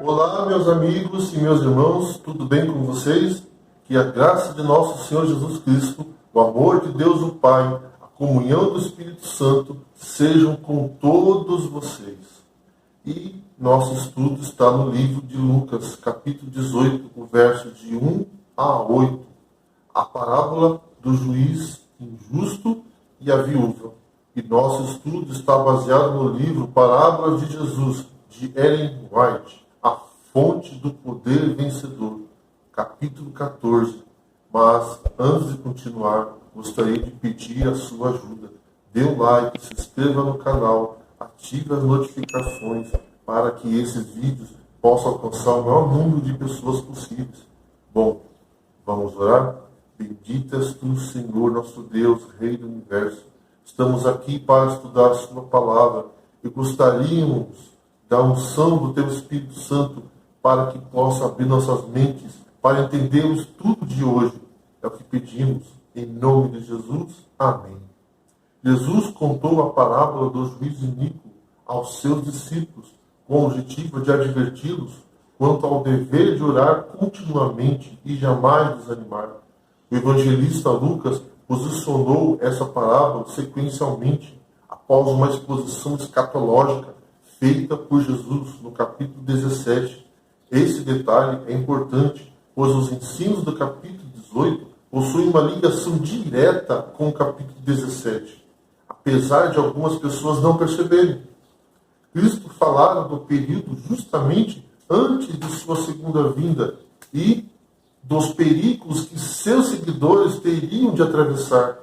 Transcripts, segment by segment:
Olá, meus amigos e meus irmãos, tudo bem com vocês? Que a graça de nosso Senhor Jesus Cristo, o amor de Deus o Pai, a comunhão do Espírito Santo sejam com todos vocês. E nosso estudo está no livro de Lucas, capítulo 18, o verso de 1 a 8. A parábola do juiz injusto e a viúva. E nosso estudo está baseado no livro Parábolas de Jesus, de Ellen White, A Fonte do Poder Vencedor, capítulo 14. Mas, antes de continuar, gostaria de pedir a sua ajuda. Dê um like, se inscreva no canal, ative as notificações para que esses vídeos possam alcançar o maior número de pessoas possíveis. Bom, vamos orar? Bendito és tu, Senhor, nosso Deus, Rei do Universo. Estamos aqui para estudar a sua palavra e gostaríamos da unção do teu Espírito Santo para que possa abrir nossas mentes, para entendermos tudo de hoje. É o que pedimos, em nome de Jesus. Amém. Jesus contou a parábola do juiz iníquo aos seus discípulos, com o objetivo de adverti-los quanto ao dever de orar continuamente e jamais desanimar. O evangelista Lucas posicionou essa parábola sequencialmente após uma exposição escatológica feita por Jesus no capítulo 17. Esse detalhe é importante, pois os ensinos do capítulo 18 possuem uma ligação direta com o capítulo 17, apesar de algumas pessoas não perceberem. Cristo falara do período justamente antes de sua segunda vinda e dos perigos que seus seguidores teriam de atravessar.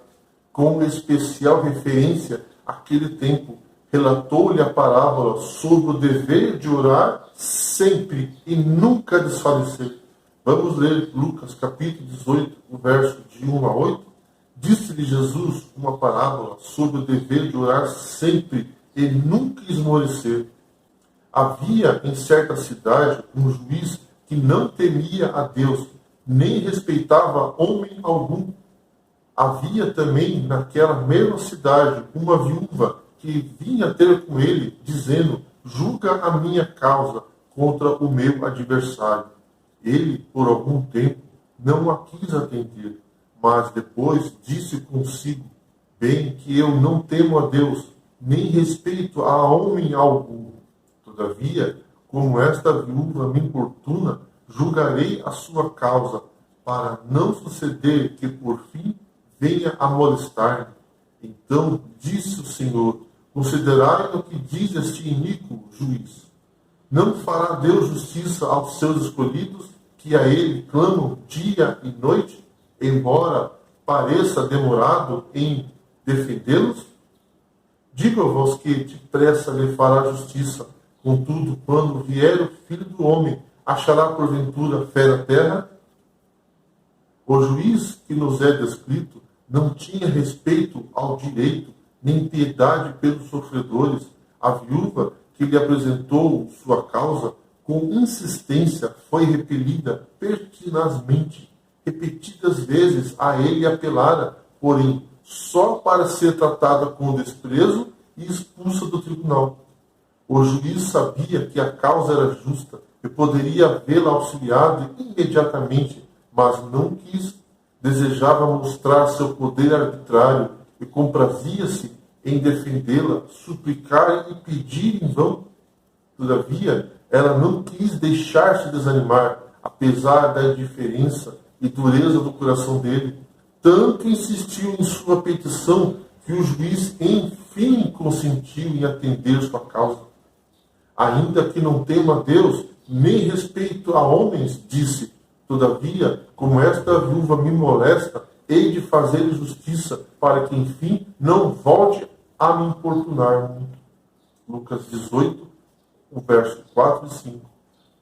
Com especial referência àquele tempo, relatou-lhe a parábola sobre o dever de orar sempre e nunca desfalecer. Vamos ler Lucas capítulo 18, o verso de 1 a 8. Disse-lhe Jesus uma parábola sobre o dever de orar sempre e nunca esmorecer. Havia em certa cidade um juiz que não temia a Deus, nem respeitava homem algum. Havia também naquela mesma cidade uma viúva que vinha ter com ele, dizendo: julga a minha causa contra o meu adversário. Ele, por algum tempo, não a quis atender, mas depois disse consigo: bem que eu não temo a Deus, nem respeito a homem algum. Todavia, como esta viúva me importuna, julgarei a sua causa, para não suceder que por fim venha a molestar-me. Então disse o Senhor: considerai no que diz este iníquo juiz. Não fará Deus justiça aos seus escolhidos, que a ele clamam dia e noite, embora pareça demorado em defendê-los? Digo-vos que depressa lhe fará justiça. Contudo, quando vier o Filho do Homem, achará porventura fé na terra? O juiz que nos é descrito não tinha respeito ao direito, nem piedade pelos sofredores. A viúva que lhe apresentou sua causa com insistência foi repelida pertinazmente. Repetidas vezes a ele apelara, porém só para ser tratada com desprezo e expulsa do tribunal. O juiz sabia que a causa era justa e poderia vê-la auxiliado imediatamente, mas não quis. Desejava mostrar seu poder arbitrário e comprazia-se em defendê-la, suplicar e pedir em vão. Todavia, ela não quis deixar-se desanimar, apesar da indiferença e dureza do coração dele. Tanto insistiu em sua petição que o juiz, enfim, consentiu em atender sua causa. Ainda que não tema a Deus, nem respeito a homens, disse: todavia, como esta viúva me molesta, hei de fazer justiça, para que, enfim, não volte a me importunar. Lucas 18, o verso 4 e 5.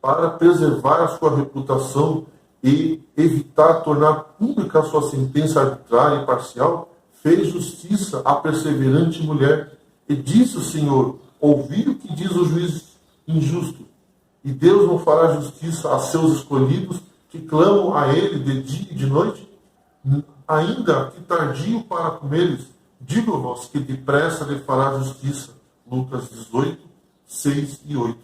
Para preservar a sua reputação e evitar tornar pública a sua sentença arbitrária e parcial, fez justiça à perseverante mulher. E disse o Senhor: ouvi o que diz o juiz injusto. E Deus não fará justiça a seus escolhidos, que clamam a ele de dia e de noite? Ainda que tardio para com eles, digo-vos que depressa lhe fará justiça. Lucas 18, 6 e 8.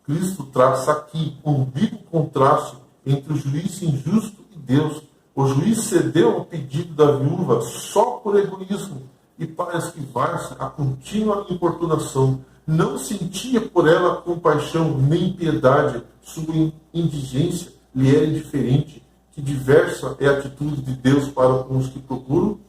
Cristo traça aqui um vivo contraste entre o juiz injusto e Deus. O juiz cedeu ao pedido da viúva só por egoísmo e para esquivar-se a contínua importunação. Não sentia por ela compaixão nem piedade. Sua indigência lhe era indiferente. Que diversa é a atitude de Deus para com os que procuram.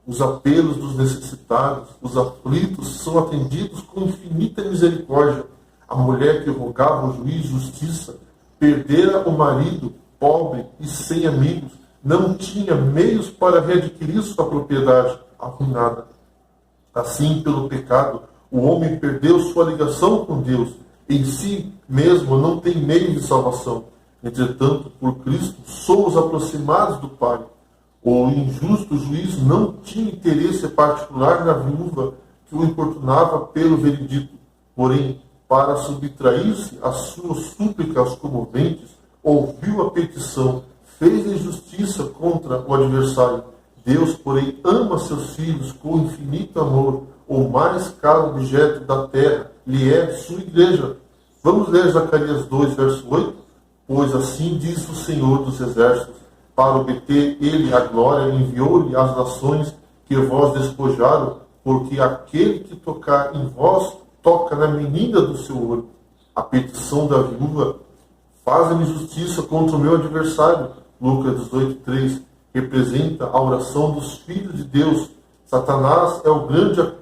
Os apelos dos necessitados, os aflitos, são atendidos com infinita misericórdia. A mulher que rogava ao juiz justiça perdera o marido, pobre e sem amigos, não tinha meios para readquirir sua propriedade arruinada. Assim, pelo pecado, o homem perdeu sua ligação com Deus. Em si mesmo não tem meio de salvação. Entretanto, por Cristo, somos aproximados do Pai. O injusto juiz não tinha interesse particular na viúva que o importunava pelo veredito. Porém, para subtrair-se às suas súplicas comoventes, ouviu a petição, fez a justiça contra o adversário. Deus, porém, ama seus filhos com infinito amor. O mais caro objeto da terra lhe é sua igreja. Vamos ler Zacarias 2, verso 8? Pois assim diz o Senhor dos Exércitos, para obter ele a glória, enviou-lhe as nações que vós despojaram, porque aquele que tocar em vós, toca na menina do seu ouro. A petição da viúva, faz-me justiça contra o meu adversário. Lucas 18:3 representa a oração dos filhos de Deus. Satanás é o grande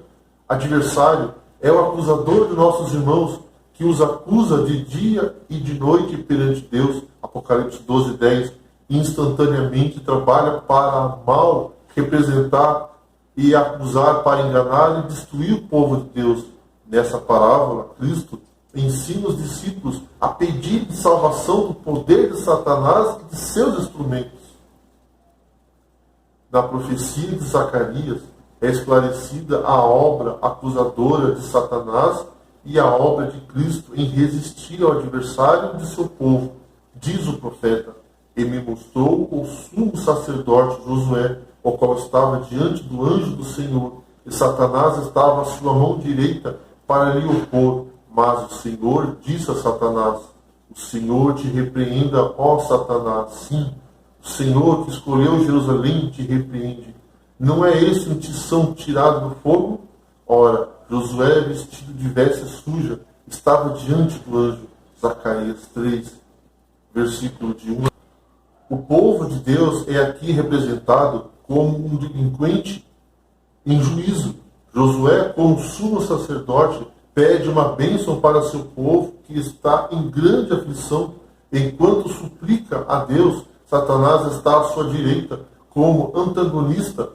adversário, é o acusador de nossos irmãos, que os acusa de dia e de noite perante Deus. Apocalipse 12:10 instantaneamente trabalha para mal representar e acusar, para enganar e destruir o povo de Deus. Nessa parábola, Cristo ensina os discípulos a pedir de salvação do poder de Satanás e de seus instrumentos. Na profecia de Zacarias é esclarecida a obra acusadora de Satanás e a obra de Cristo em resistir ao adversário de seu povo. Diz o profeta: e me mostrou o sumo sacerdote Josué, o qual estava diante do anjo do Senhor, e Satanás estava à sua mão direita para lhe opor. Mas o Senhor disse a Satanás: o Senhor te repreenda, ó Satanás. Sim, o Senhor que escolheu Jerusalém te repreende. Não é esse um tição tirado do fogo? Ora, Josué, vestido de veste suja, estava diante do anjo. Zacarias 3, versículo de 1. O povo de Deus é aqui representado como um delinquente em juízo. Josué, como sumo sacerdote, pede uma bênção para seu povo que está em grande aflição. Enquanto suplica a Deus, Satanás está à sua direita como antagonista.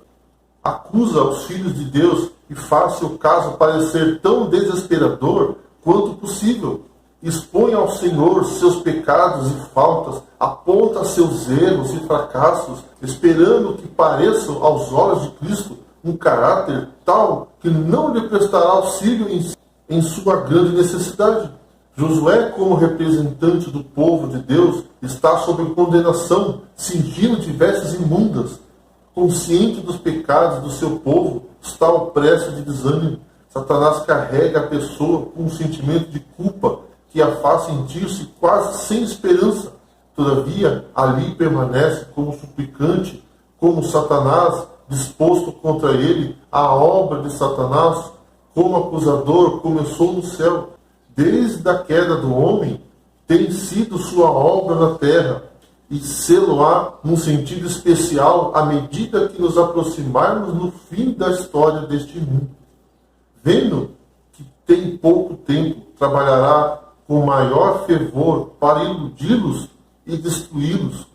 Acusa os filhos de Deus e faz seu caso parecer tão desesperador quanto possível. Expõe ao Senhor seus pecados e faltas, aponta seus erros e fracassos, esperando que pareçam aos olhos de Cristo um caráter tal que não lhe prestará auxílio em sua grande necessidade. Josué, como representante do povo de Deus, está sob condenação, cingido de vestes imundas. Consciente dos pecados do seu povo, está opresso de desânimo. Satanás carrega a pessoa com um sentimento de culpa que a faz sentir-se quase sem esperança. Todavia, ali permanece como suplicante, como Satanás, disposto contra ele. A obra de Satanás, como acusador, começou no céu. Desde a queda do homem, tem sido sua obra na terra, e sê-lo-á num sentido especial à medida que nos aproximarmos no fim da história deste mundo. Vendo que tem pouco tempo, trabalhará com maior fervor para iludi-los e destruí-los.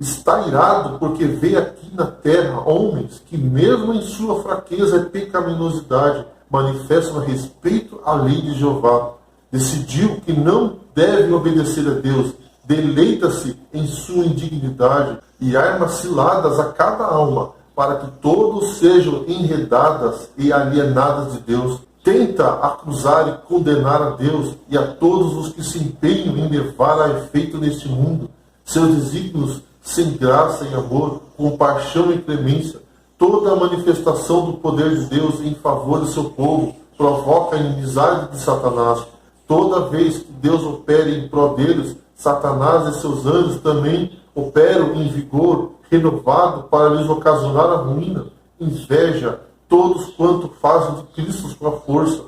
Está irado porque vê aqui na terra homens que, mesmo em sua fraqueza e pecaminosidade, manifestam respeito à lei de Jeová. Decidiu que não devem obedecer a Deus, deleita-se em sua indignidade e arma ciladas a cada alma, para que todos sejam enredadas e alienadas de Deus. Tenta acusar e condenar a Deus e a todos os que se empenham em levar a efeito neste mundo seus desígnios sem graça e amor, com paixão e clemência. Toda a manifestação do poder de Deus em favor do seu povo provoca a inimizade de Satanás. Toda vez que Deus opera em prol deles, Satanás e seus anjos também operam em vigor renovado para lhes ocasionar a ruína, inveja, todos quanto fazem de Cristo sua força.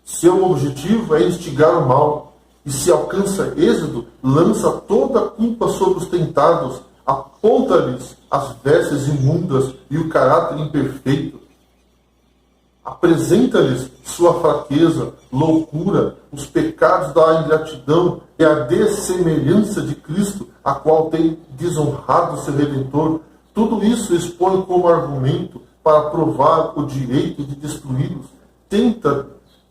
Seu objetivo é instigar o mal, e se alcança êxito, lança toda a culpa sobre os tentados, aponta-lhes as vestes imundas e o caráter imperfeito. Apresenta-lhes sua fraqueza, loucura, os pecados da ingratidão e a dessemelhança de Cristo, a qual tem desonrado seu Redentor. Tudo isso expõe como argumento para provar o direito de destruí-los. Tenta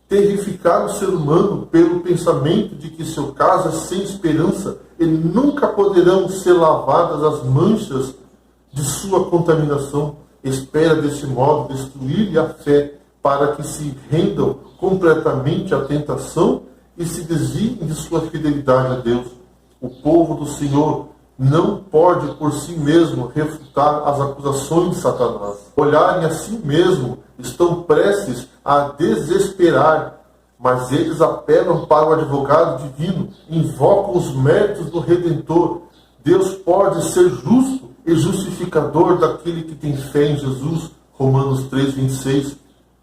terrificar o ser humano pelo pensamento de que seu caso é sem esperança e nunca poderão ser lavadas as manchas de sua contaminação. Espera desse modo destruir-lhe a fé, para que se rendam completamente à tentação e se desviem de sua fidelidade a Deus. O povo do Senhor não pode por si mesmo refutar as acusações de Satanás. Olharem a si mesmo, estão prestes a desesperar, mas eles apelam para o advogado divino, invocam os méritos do Redentor. Deus pode ser justo e justificador daquele que tem fé em Jesus. Romanos 3:26.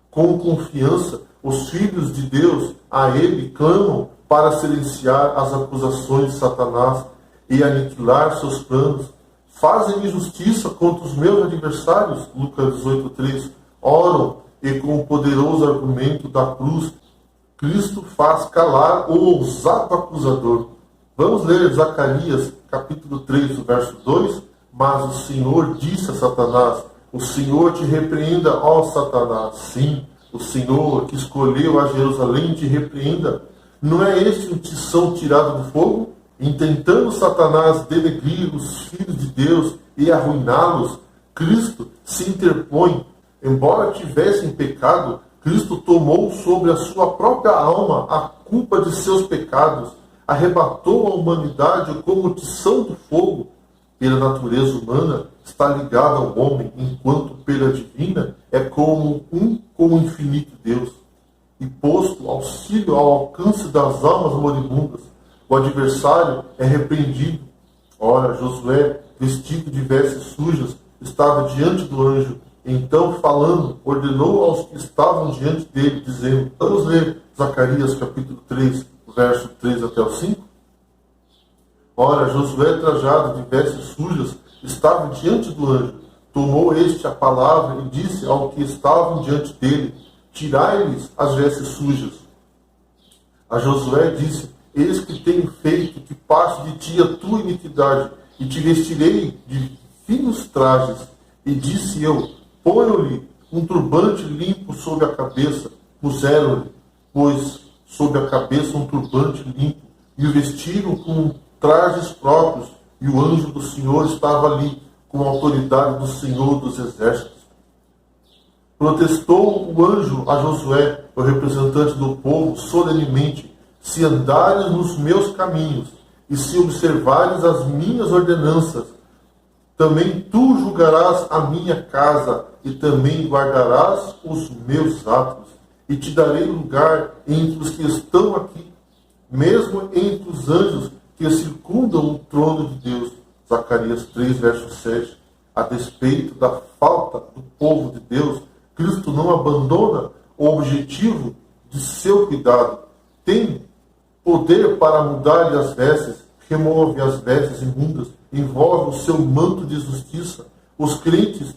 Com confiança, os filhos de Deus a Ele clamam para silenciar as acusações de Satanás e aniquilar seus planos. Fazem justiça contra os meus adversários, Lucas 18:3. Oram e com o poderoso argumento da cruz, Cristo faz calar o ousado acusador. Vamos ler Zacarias, capítulo 3, verso 2. Mas o Senhor disse a Satanás: o Senhor te repreenda, ó Satanás. Sim, o Senhor que escolheu a Jerusalém te repreenda. Não é este um tição tirado do fogo? Intentando Satanás denegrir os filhos de Deus e arruiná-los, Cristo se interpõe. Embora tivessem pecado, Cristo tomou sobre a sua própria alma a culpa de seus pecados, arrebatou a humanidade como tição do fogo. Pela natureza humana, está ligado ao homem, enquanto pela divina é como com o infinito Deus. E posto auxílio ao alcance das almas moribundas, o adversário é repreendido. Ora, Josué, vestido de vestes sujas, estava diante do anjo. Então, falando, ordenou aos que estavam diante dele, dizendo: vamos ler Zacarias capítulo 3, verso 3 até o 5? Ora, Josué, trajado de vestes sujas, estava diante do anjo. Tomou este a palavra e disse ao que estavam diante dele: tirai-lhes as vestes sujas. A Josué disse: eis que tenho feito que passe de ti a tua iniquidade, e te vestirei de finos trajes. E disse eu: ponho-lhe um turbante limpo sobre a cabeça. Puseram-lhe, pois, sobre a cabeça um turbante limpo, e o vestiram com trajes próprios, e o anjo do Senhor estava ali, com a autoridade do Senhor dos Exércitos. Protestou o anjo a Josué, o representante do povo, solenemente: se andares nos meus caminhos, e se observares as minhas ordenanças, também tu julgarás a minha casa, e também guardarás os meus atos, e te darei lugar entre os que estão aqui, mesmo entre os anjos que circundam o trono de Deus. Zacarias 3, verso 7. A despeito da falta do povo de Deus, Cristo não abandona o objetivo de seu cuidado. Tem poder para mudar-lhe as vestes, remove as vestes imundas, envolve o seu manto de justiça. Os crentes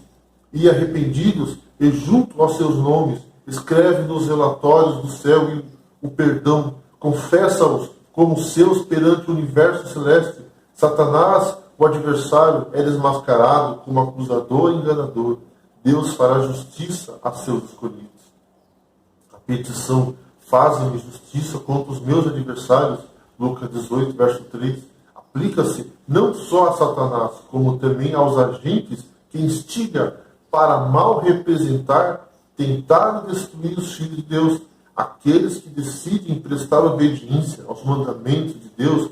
e arrependidos, e junto aos seus nomes, escreve nos relatórios do céu e o perdão, confessa-os como seus perante o universo celeste. Satanás, o adversário, é desmascarado como acusador e enganador. Deus fará justiça a seus escolhidos. A petição: fazem-me justiça contra os meus adversários, Lucas 18, verso 3, aplica-se não só a Satanás, como também aos agentes que instiga para mal representar, tentar destruir os filhos de Deus. Aqueles que decidem prestar obediência aos mandamentos de Deus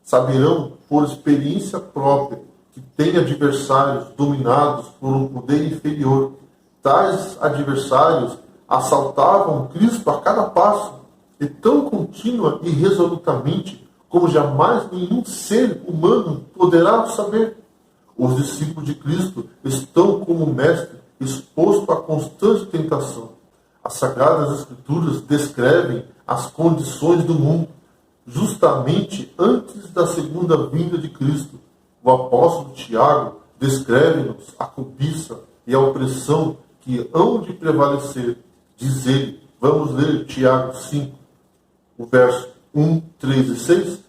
saberão, por experiência própria, que têm adversários dominados por um poder inferior. Tais adversários assaltavam Cristo a cada passo, e tão contínua e resolutamente como jamais nenhum ser humano poderá saber. Os discípulos de Cristo estão como o Mestre exposto à constante tentação. As Sagradas Escrituras descrevem as condições do mundo, justamente antes da segunda vinda de Cristo. O apóstolo Tiago descreve-nos a cobiça e a opressão que hão de prevalecer. Diz ele, vamos ler Tiago 5, o verso 1, 3 e 6.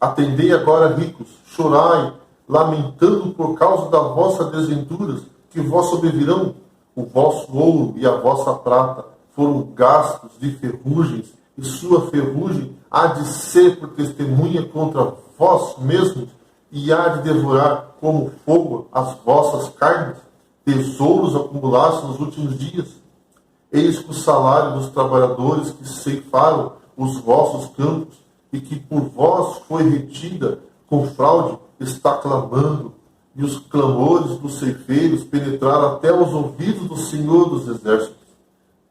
Atendei agora, ricos, chorai, lamentando por causa das vossas desventuras, que vós sobrevirão. O vosso ouro e a vossa prata foram gastos de ferrugens, e sua ferrugem há de ser por testemunha contra vós mesmos, e há de devorar como fogo as vossas carnes, tesouros acumulados nos últimos dias. Eis que o salário dos trabalhadores que ceifaram os vossos campos, e que por vós foi retida com fraude, está clamando, e os clamores dos ceifeiros penetraram até os ouvidos do Senhor dos Exércitos.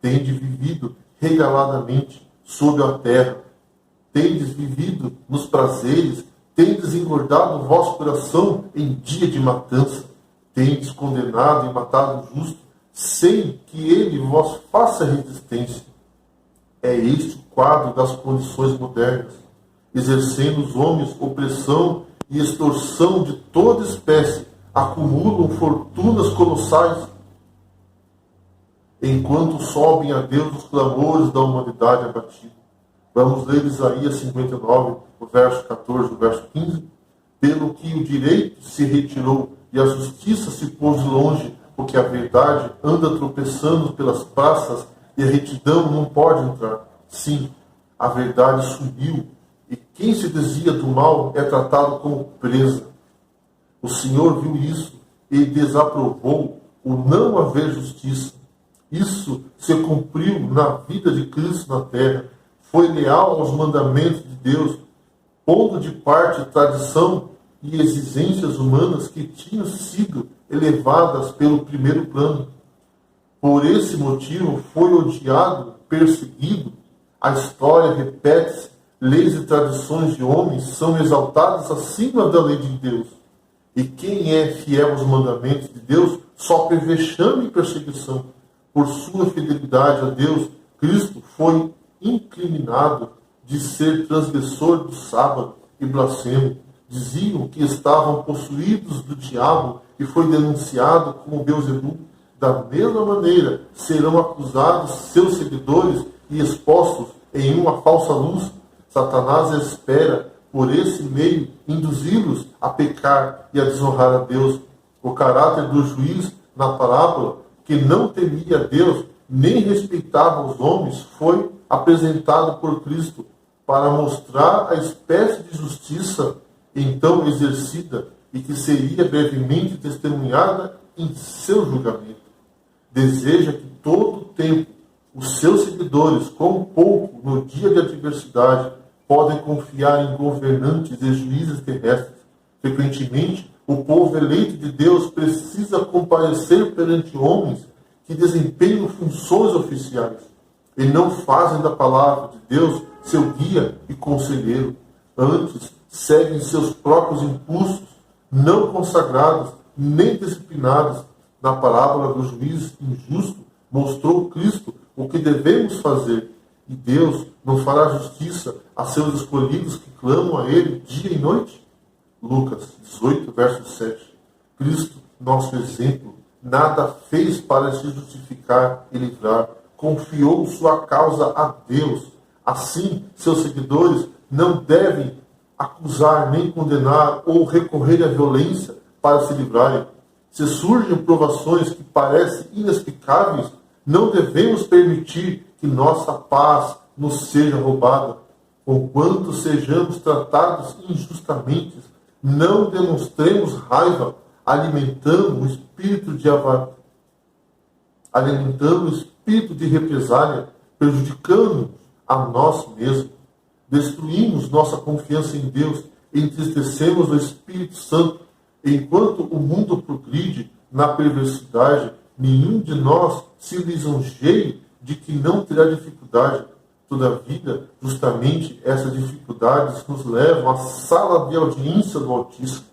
Tendes vivido regaladamente sobre a terra, tendes vivido nos prazeres, tendes engordado o vosso coração em dia de matança, tendes condenado e matado o justo, sem que ele vos faça resistência. É este o quadro das condições modernas, exercendo os homens opressão e extorsão de toda espécie, acumulam fortunas colossais, enquanto sobem a Deus os clamores da humanidade abatida. Vamos ler Isaías 59, o verso 14, o verso 15. Pelo que o direito se retirou e a justiça se pôs longe, porque a verdade anda tropeçando pelas praças e a retidão não pode entrar. Sim, a verdade subiu, e quem se desvia do mal é tratado como presa. O Senhor viu isso e desaprovou o não haver justiça. Isso se cumpriu na vida de Cristo na terra. Foi leal aos mandamentos de Deus, pondo de parte tradição e exigências humanas que tinham sido elevadas pelo primeiro plano. Por esse motivo foi odiado, perseguido. A história repete-se. Leis e tradições de homens são exaltadas acima da lei de Deus. E quem é fiel aos mandamentos de Deus sofre vexame e perseguição. Por sua fidelidade a Deus, Cristo foi incriminado de ser transgressor do sábado e blasfemo. Diziam que estavam possuídos do diabo e foi denunciado como Beelzebul. Da mesma maneira, serão acusados seus seguidores e expostos em uma falsa luz. Satanás espera, por esse meio, induzi-los a pecar e a desonrar a Deus. O caráter do juiz, na parábola, que não temia a Deus, nem respeitava os homens, foi apresentado por Cristo para mostrar a espécie de justiça então exercida e que seria brevemente testemunhada em seu julgamento. Deseja que todo o tempo os seus seguidores, com pouco no dia de adversidade, podem confiar em governantes e juízes terrestres. Frequentemente, o povo eleito de Deus precisa comparecer perante homens que desempenham funções oficiais e não fazem da palavra de Deus seu guia e conselheiro. Antes, seguem seus próprios impulsos, não consagrados nem disciplinados. Na parábola do juiz injusto, mostrou Cristo o que devemos fazer. E Deus não fará justiça a seus escolhidos que clamam a Ele dia e noite? Lucas 18, verso 7. Cristo, nosso exemplo, nada fez para se justificar e livrar. Confiou sua causa a Deus. Assim, seus seguidores não devem acusar nem condenar ou recorrer à violência para se livrarem. Se surgem provações que parecem inexplicáveis, não devemos permitir que nossa paz nos seja roubada. Conquanto sejamos tratados injustamente, não demonstremos raiva, alimentando o espírito de represália, prejudicando a nós mesmos. Destruímos nossa confiança em Deus, entristecemos o Espírito Santo. Enquanto o mundo progride na perversidade, nenhum de nós se lisonjeie de que não terá dificuldade. Todavia, justamente essas dificuldades nos levam à sala de audiência do Altíssimo.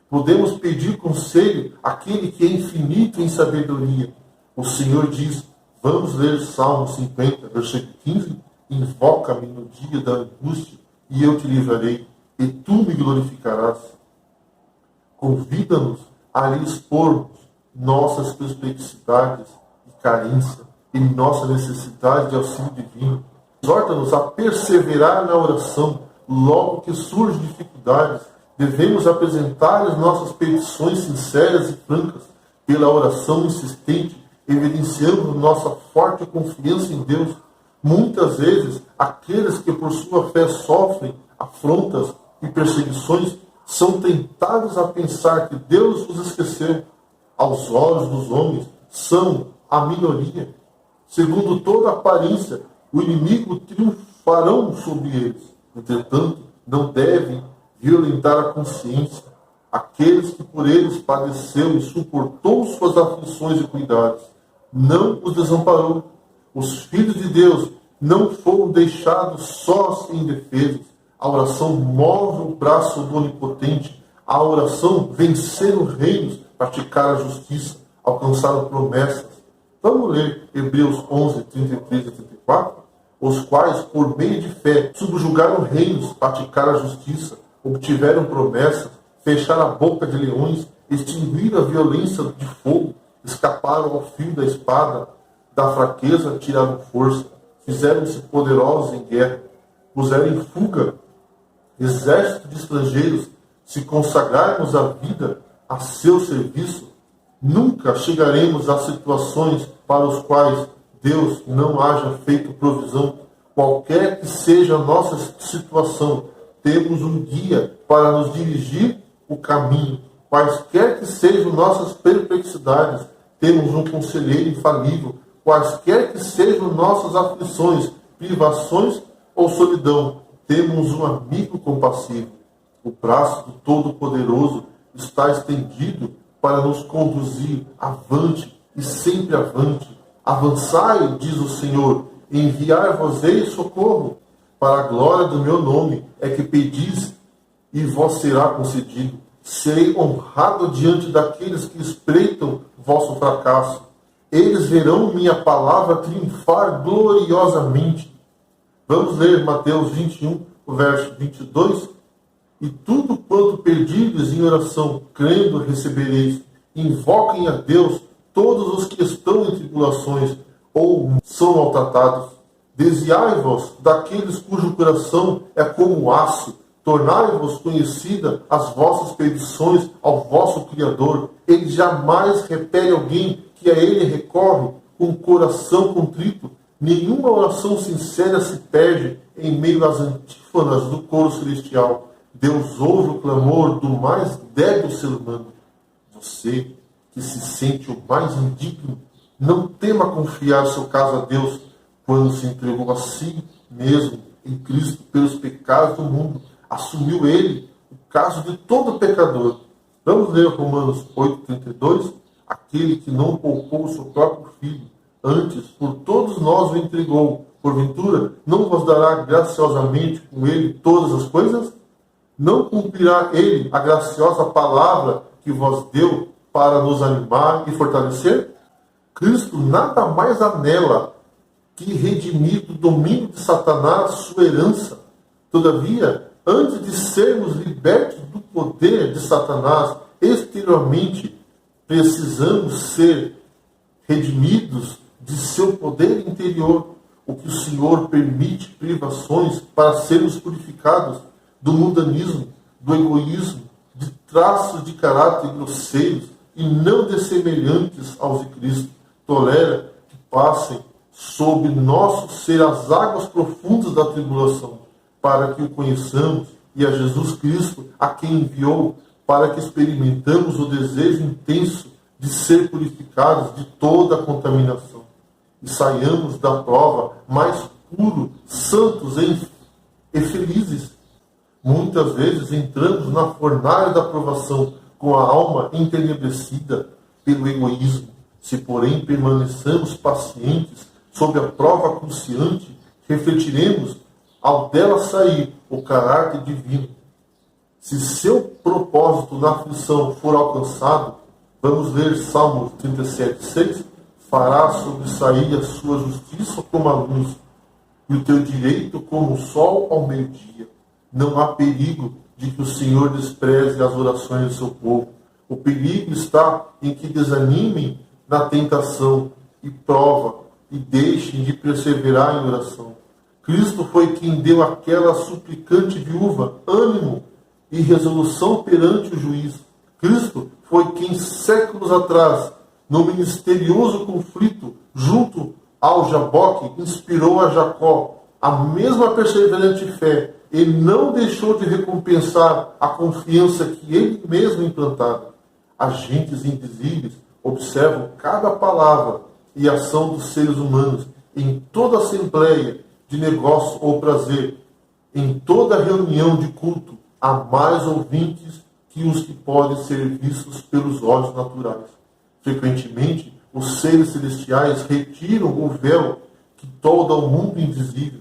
Podemos pedir conselho àquele que é infinito em sabedoria. O Senhor diz, vamos ler Salmo 50, versículo 15, invoca-me no dia da angústia e eu te livrarei, e tu me glorificarás. Convida-nos a lhe expormos nossas perplexidades e carência e nossa necessidade de auxílio divino. Exorta-nos a perseverar na oração. Logo que surgem dificuldades, devemos apresentar as nossas petições sinceras e francas. Pela oração insistente, evidenciando nossa forte confiança em Deus. Muitas vezes, aqueles que por sua fé sofrem afrontas e perseguições são tentados a pensar que Deus os esqueceu. Aos olhos dos homens, são a minoria. Segundo toda aparência, o inimigo triunfarão sobre eles. Entretanto, não devem violentar a consciência. Aqueles que por eles padeceu e suportou suas aflições e cuidados, não os desamparou. Os filhos de Deus não foram deixados sós e indefesos. A oração move o braço do Onipotente. A oração vencer os reinos, praticar a justiça, alcançar promessas. Vamos ler Hebreus 11, 33 e 34? Os quais, por meio de fé, subjugaram reinos, praticaram a justiça, obtiveram promessas, fecharam a boca de leões, extinguiram a violência de fogo, escaparam ao fio da espada, da fraqueza tiraram força, fizeram-se poderosos em guerra, puseram em fuga exército de estrangeiros. Se consagrarmos a vida a seu serviço, nunca chegaremos a situações para os quais Deus não haja feito provisão. Qualquer que seja a nossa situação, temos um guia para nos dirigir o caminho. Quaisquer que sejam nossas perplexidades, temos um conselheiro infalível. Quaisquer que sejam nossas aflições, privações ou solidão, temos um amigo compassivo. O braço do Todo-Poderoso está estendido para nos conduzir avante e sempre avante. Avançai, diz o Senhor, enviar-vos-ei socorro. Para a glória do meu nome é que pedis e vos será concedido. Serei honrado diante daqueles que espreitam vosso fracasso. Eles verão minha palavra triunfar gloriosamente. Vamos ler Mateus 21, o verso 22. E tudo quanto perdides em oração, crendo, recebereis. Invoquem a Deus todos os que estão em tribulações ou são maltratados. Desviai-vos daqueles cujo coração é como aço. Tornai-vos conhecida as vossas petições ao vosso Criador. Ele jamais repele alguém que a ele recorre com o coração contrito. Nenhuma oração sincera se perde em meio às antífonas do coro celestial. Deus ouve o clamor do mais débil ser humano. Você, que se sente o mais indigno, não tema confiar seu caso a Deus quando se entregou a si mesmo em Cristo pelos pecados do mundo. Assumiu ele o caso de todo pecador. Vamos ler Romanos 8,32. Aquele que não poupou o seu próprio filho, antes por todos nós o entregou, porventura não vos dará graciosamente com ele todas as coisas? Não cumprirá ele a graciosa palavra que vos deu para nos animar e fortalecer? Cristo nada mais anela que redimir do domínio de Satanás sua herança. Todavia, antes de sermos libertos do poder de Satanás exteriormente, precisamos ser redimidos de seu poder interior. O que o Senhor permite privações para sermos purificados do mundanismo, do egoísmo, de traços de caráter grosseiros e não dessemelhantes aos de Cristo. Tolera que passem sob nosso ser as águas profundas da tribulação, para que o conheçamos, e a Jesus Cristo, a quem enviou, para que experimentamos o desejo intenso de ser purificados de toda a contaminação e saiamos da prova mais puro, santos e felizes. Muitas vezes entramos na fornalha da provação com a alma entenebrecida pelo egoísmo. Se, porém, permanecemos pacientes sob a prova cruciante, refletiremos ao dela sair o caráter divino. Se seu propósito na aflição for alcançado, vamos ler Salmos 37:6, fará sobressair a sua justiça como a luz, e o teu direito como o sol ao meio-dia. Não há perigo de que o Senhor despreze as orações do seu povo. O perigo está em que desanimem na tentação e prova e deixem de perseverar em oração. Cristo foi quem deu àquela suplicante viúva ânimo e resolução perante o juiz. Cristo foi quem, séculos atrás, no misterioso conflito junto ao Jaboque, inspirou a Jacó a mesma perseverante fé e não deixou de recompensar a confiança que ele mesmo implantara. Agentes invisíveis observam cada palavra e ação dos seres humanos em toda assembleia de negócio ou prazer, em toda reunião de culto. Há mais ouvintes que os que podem ser vistos pelos olhos naturais. Frequentemente, os seres celestiais retiram o véu que tolda o mundo invisível,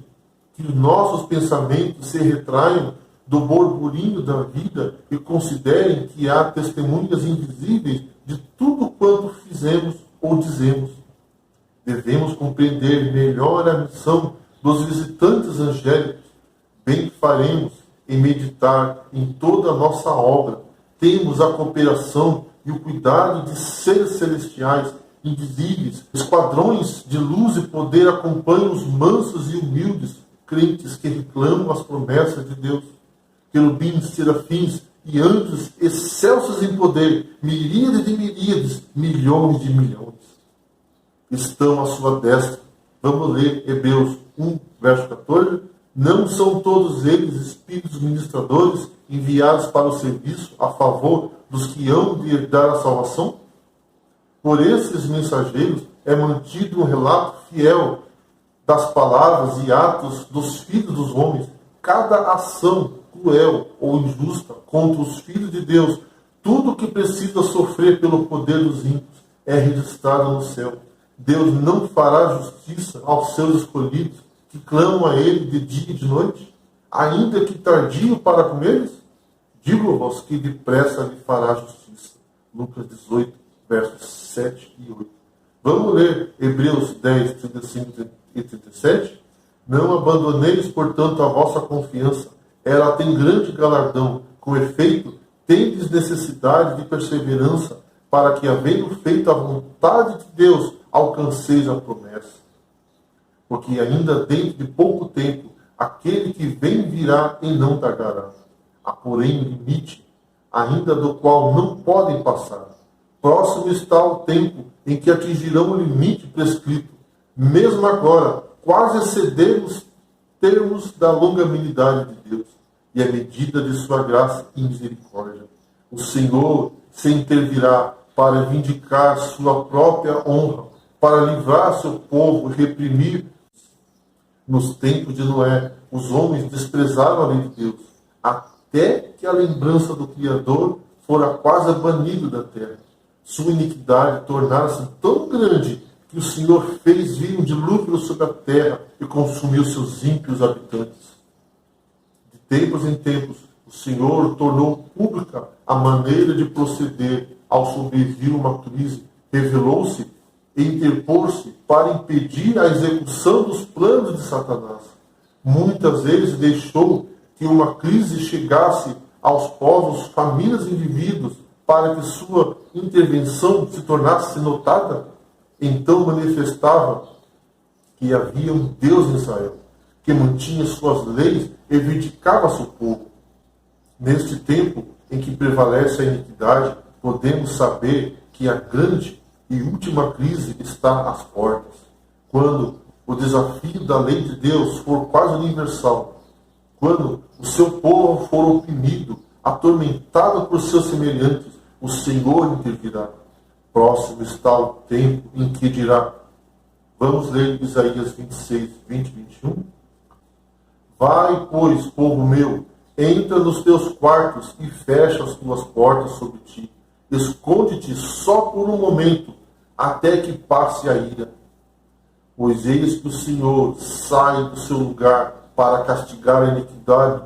que os nossos pensamentos se retraiam do burburinho da vida e considerem que há testemunhas invisíveis de tudo quanto fizemos ou dizemos. Devemos compreender melhor a missão dos visitantes angélicos. Bem que faremos em meditar em toda a nossa obra. Temos a cooperação e o cuidado de seres celestiais invisíveis. Esquadrões de luz e poder acompanham os mansos e humildes crentes que reclamam as promessas de Deus. Querubins, serafins e anjos excelsos em poder, miríades de miríades, milhões de milhões, estão à sua destra. Vamos ler Hebreus 1, verso 14. Não são todos eles espíritos ministradores enviados para o serviço a favor dos que hão de herdar a salvação? Por esses mensageiros é mantido um relato fiel das palavras e atos dos filhos dos homens. Cada ação cruel ou injusta contra os filhos de Deus, tudo o que precisa sofrer pelo poder dos ímpios, é registrado no céu. Deus não fará justiça aos seus escolhidos, que clamam a Ele de dia e de noite, ainda que tardio para com eles? Digo-vos que depressa lhe fará justiça. Lucas 18, versos 7 e 8. Vamos ler Hebreus 10, 35 e 37? Não abandoneis, portanto, a vossa confiança. Ela tem grande galardão. Com efeito, tendes necessidade de perseverança, para que, havendo feito a vontade de Deus, alcanceis a promessa. Porque ainda dentro de pouco tempo, aquele que vem virá e não tardará. Há, porém, um limite, ainda do qual não podem passar. Próximo está o tempo em que atingirão o limite prescrito. Mesmo agora, quase excedemos termos da longanimidade de Deus e a medida de sua graça e misericórdia. O Senhor se intervirá para vindicar sua própria honra, para livrar seu povo e reprimir. Nos tempos de Noé, os homens desprezaram a lei de Deus, até que a lembrança do Criador fora quase banido da terra. Sua iniquidade tornara-se tão grande que o Senhor fez vir um dilúvio sobre a terra e consumiu seus ímpios habitantes. De tempos em tempos, o Senhor tornou pública a maneira de proceder ao sobrevir uma crise. Revelou-se e interpor-se para impedir a execução dos planos de Satanás. Muitas vezes deixou que uma crise chegasse aos povos, famílias e indivíduos, para que sua intervenção se tornasse notada. Então manifestava que havia um Deus em Israel, que mantinha suas leis e vindicava seu povo. Neste tempo em que prevalece a iniquidade, podemos saber que a grande e última crise está às portas, quando o desafio da lei de Deus for quase universal, quando o seu povo for oprimido, atormentado por seus semelhantes, o Senhor intervirá. Próximo está o tempo em que dirá, vamos ler Isaías 26, 20 e 21. Vai, pois, povo meu, entra nos teus quartos e fecha as tuas portas sobre ti. Esconde-te só por um momento, até que passe a ira. Pois eis que o Senhor sai do seu lugar para castigar a iniquidade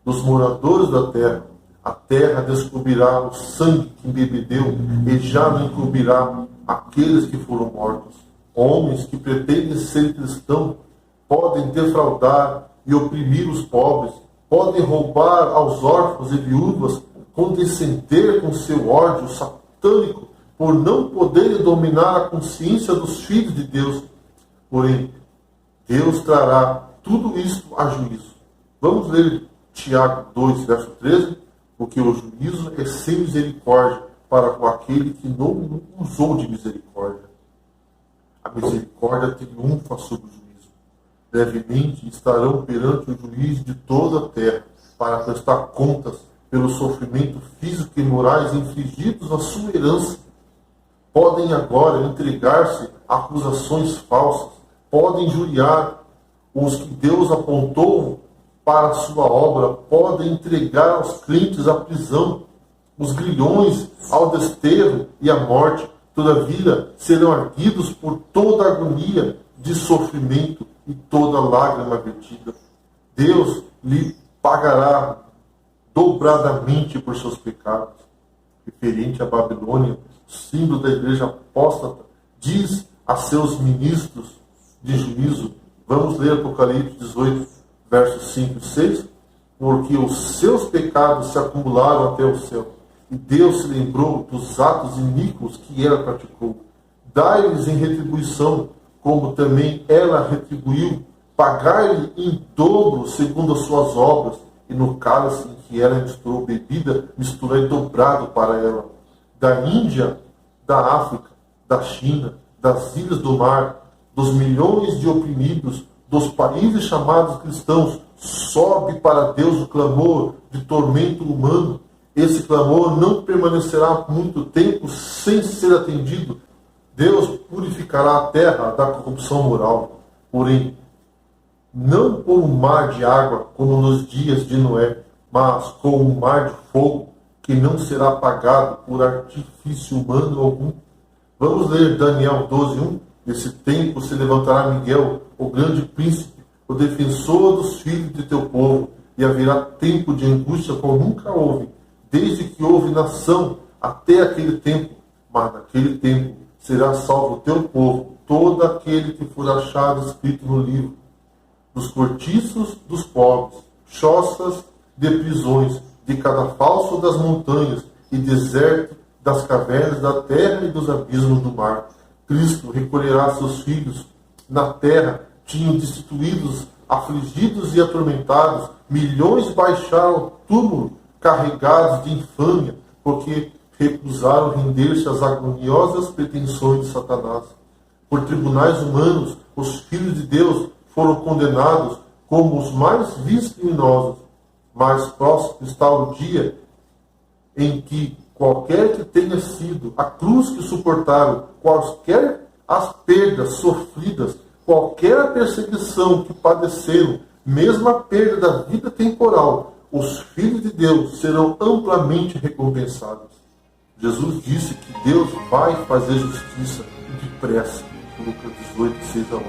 dos moradores da terra. A terra descobrirá o sangue que embebedeu e já não encobrirá aqueles que foram mortos. Homens que pretendem ser cristãos podem defraudar e oprimir os pobres, podem roubar aos órfãos e viúvas, condescender com seu ódio satânico por não poderem dominar a consciência dos filhos de Deus. Porém, Deus trará tudo isto a juízo. Vamos ler Tiago 2, verso 13. Porque o juízo é sem misericórdia para com aquele que não usou de misericórdia. A misericórdia triunfa sobre o juízo. Brevemente estarão perante o juiz de toda a terra para prestar contas pelo sofrimento físico e morais infligidos à sua herança. Podem agora entregar-se a acusações falsas, podem injuriar os que Deus apontou para a sua obra, podem entregar aos crentes a prisão, os grilhões ao desterro e à morte. Todavia serão erguidos por toda a agonia de sofrimento e toda lágrima vertida. Deus lhe pagará dobradamente por seus pecados. Referente à Babilônia, símbolo da igreja apóstata, diz a seus ministros de juízo. Vamos ler Apocalipse 18, versos 5 e 6. Porque os seus pecados se acumularam até o céu, e Deus se lembrou dos atos iníquos que ela praticou. Dai-lhes em retribuição, como também ela retribuiu, pagai-lhe em dobro segundo as suas obras, e no cálice em que ela misturou bebida, misturei dobrado para ela. Da Índia, da África, da China, das ilhas do mar, dos milhões de oprimidos, dos países chamados cristãos, sobe para Deus o clamor de tormento humano. Esse clamor não permanecerá muito tempo sem ser atendido. Deus purificará a terra da corrupção moral. Porém, não com um mar de água, como nos dias de Noé, mas com um mar de fogo, que não será apagado por artifício humano algum. Vamos ler Daniel 12:1. Nesse tempo se levantará Miguel, o grande príncipe, o defensor dos filhos de teu povo, e haverá tempo de angústia como nunca houve, desde que houve nação até aquele tempo. Mas naquele tempo será salvo o teu povo, todo aquele que for achado escrito no livro. Dos cortiços dos pobres, choças de prisões, de cadafalso das montanhas, e deserto das cavernas da terra e dos abismos do mar. Cristo recolherá seus filhos. Na terra tinham destituídos, afligidos e atormentados. Milhões baixaram ao túmulo, carregados de infâmia, porque recusaram render-se às agoniosas pretensões de Satanás. Por tribunais humanos, os filhos de Deus foram condenados como os mais vis criminosos. Mais próximo está o dia em que qualquer que tenha sido a cruz que suportaram, quaisquer as perdas sofridas, qualquer perseguição que padeceram, mesmo a perda da vida temporal, os filhos de Deus serão amplamente recompensados. Jesus disse que Deus vai fazer justiça e depressa. Lucas 18, 6 a 8.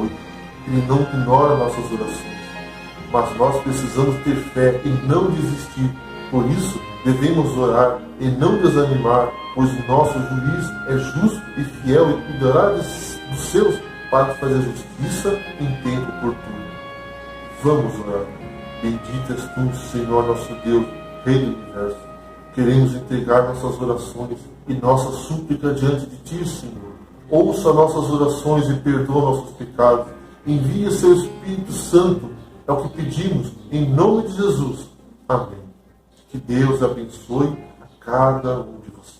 Ele não ignora nossas orações, mas nós precisamos ter fé e não desistir. Por isso, devemos orar e não desanimar, pois o nosso juiz é justo e fiel e cuidará dos seus para fazer justiça em tempo oportuno. Vamos orar. Bendito és tu, Senhor nosso Deus, Rei do Universo. Queremos entregar nossas orações e nossa súplica diante de ti, Senhor. Ouça nossas orações e perdoa nossos pecados. Envia seu Espírito Santo, é o que pedimos, em nome de Jesus. Amém. Que Deus abençoe a cada um de vocês.